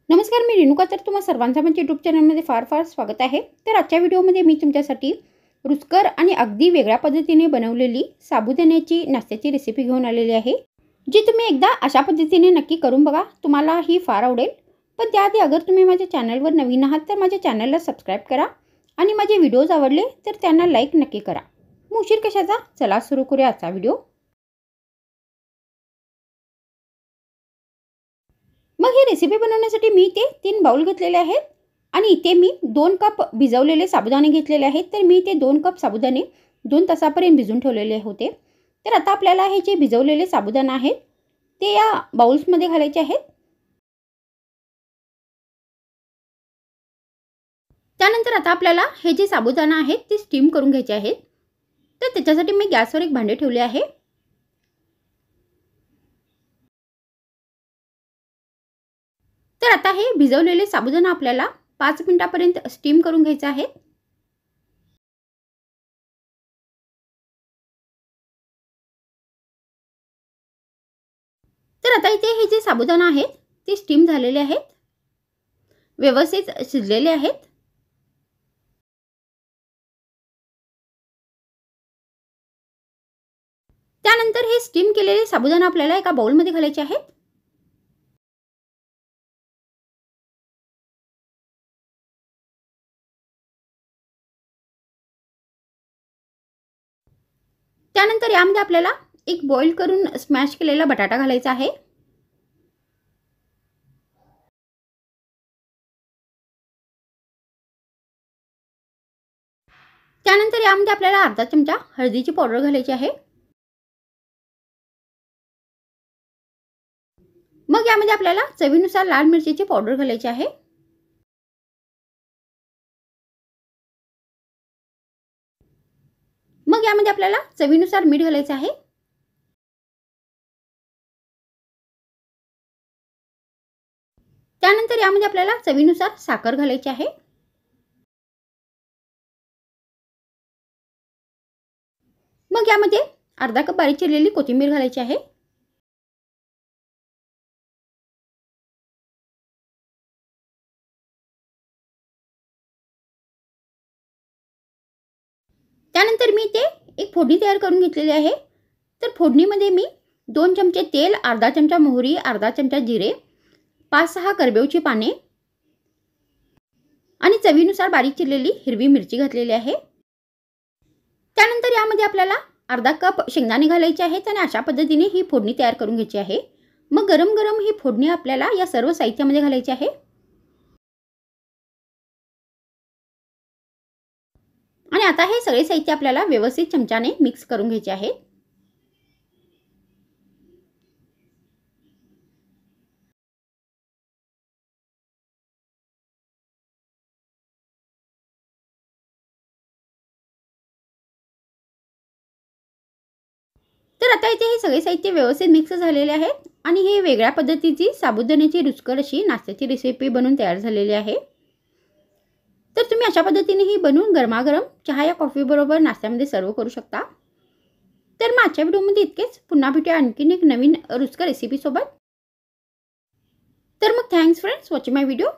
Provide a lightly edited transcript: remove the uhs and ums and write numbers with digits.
नमस्कार, मी रेणुका. तर तुम्हा सर्वांचं माझ्या यूट्यूब चॅनलमध्ये फार फार स्वागत आहे. तर आजच्या व्हिडिओमध्ये मी तुमच्यासाठी रुचकर आणि अगदी वेगळ्या पद्धतीने बनवलेली साबुदाण्याची नाश्त्याची रेसिपी घेऊन आलेली आहे, जी तुम्ही एकदा अशा पद्धतीने नक्की करून बघा. तुम्हाला ही फार आवडेल. पण त्याआधी अगर तुम्ही माझ्या चॅनलवर नवीन आहात तर माझ्या चॅनलला सबस्क्राईब करा आणि माझे व्हिडिओज आवडले तर त्यांना लाईक नक्की करा. मग उशीर कशाचा, चला सुरू करूया आजचा व्हिडिओ. मग ही रेसिपी बनवण्यासाठी मी ते 3 बाउल घेतलेले आहेत आणि इथे मी 2 कप भिजवलेले साबुदाणे घेतलेले आहेत. तर मी ते 2 कप साबुदाणे 2 तासापर्यंत भिजून ठेवलेले होते. तर आता आपल्याला हे जे भिजवलेले साबुदाणे आहेत ते या बाउल्समध्ये घालायचे आहेत. त्यानंतर आता आपल्याला हे जे साबुदाणे आहेत ते स्टीम करून घ्यायचे आहेत. तर त्याच्यासाठी मी गॅसवर एक भांडे ठेवले आहे. तर आता हे भिजवलेले साबुदाणा आपल्याला 5 मिनिटापर्यंत स्टीम करून घ्यायचे आहे. तर आता इथे हे जे साबुदाणा आहेत ते स्टीम झालेले आहेत, व्यवस्थित शिजलेले आहेत. त्यानंतर हे स्टीम केलेले साबुदाणा आपल्याला एका बाउलमध्ये घालायचे आहेत. त्यानंतर यामध्ये आपल्याला एक बॉईल करून स्मॅश केलेला बटाटा घालायचा आहे. त्यानंतर यामध्ये आपल्याला अर्धा चमचा हळदीची पावडर घालायची आहे. मग यामध्ये आपल्याला चवीनुसार लाल मिरचीची पावडर घालायची आहे. मग यामध्ये आपल्याला चवीनुसार मीठ घालायचे आहे. त्यानंतर यामध्ये आपल्याला चवीनुसार साखर घालायची आहे. मग यामध्ये अर्धा कप बारीक चिरलेली कोथिंबीर घालायची आहे. त्यानंतर मी ते एक फोडणी तयार करून घेतलेली आहे. तर फोडणीमध्ये मी 2 चमचे तेल, अर्धा चमचा मोहरी, अर्धा चमचा जिरे, 5-6 करबेवची पाने आणि चवीनुसार बारीक चिरलेली हिरवी मिरची घातलेली आहे. त्यानंतर यामध्ये आपल्याला अर्धा कप शेंगदाणे घालायचे आहेत आणि अशा पद्धतीने ही फोडणी तयार करून घ्यायची आहे. मग गरम गरम ही फोडणी आपल्याला या सर्व साहित्यामध्ये घालायची आहे. आणि आता हे सगळे साहित्य आपल्याला व्यवस्थित चमच्याने मिक्स करून घ्यायचे आहे. तर आता इथे हे सगळे साहित्य व्यवस्थित मिक्स झालेले आहेत आणि हे वेगळ्या पद्धतीची साबुदाण्याची रुचकर अशी नाश्त्याची रेसिपी बनून तयार झालेली आहे. तर तुम्ही अशा पद्धतीने ही बनवून गरमागरम चहा या कॉफी बरोबर नाश्त्यामध्ये सर्व करू शकता. तर मग आजच्या व्हिडिओमध्ये इतकेच. पुन्हा भेटूया आणखीन एक नवीन रुचकर रेसिपी सोबत. तर मग थँक्स फ्रेंड्स वॉचिंग माय व्हिडिओ.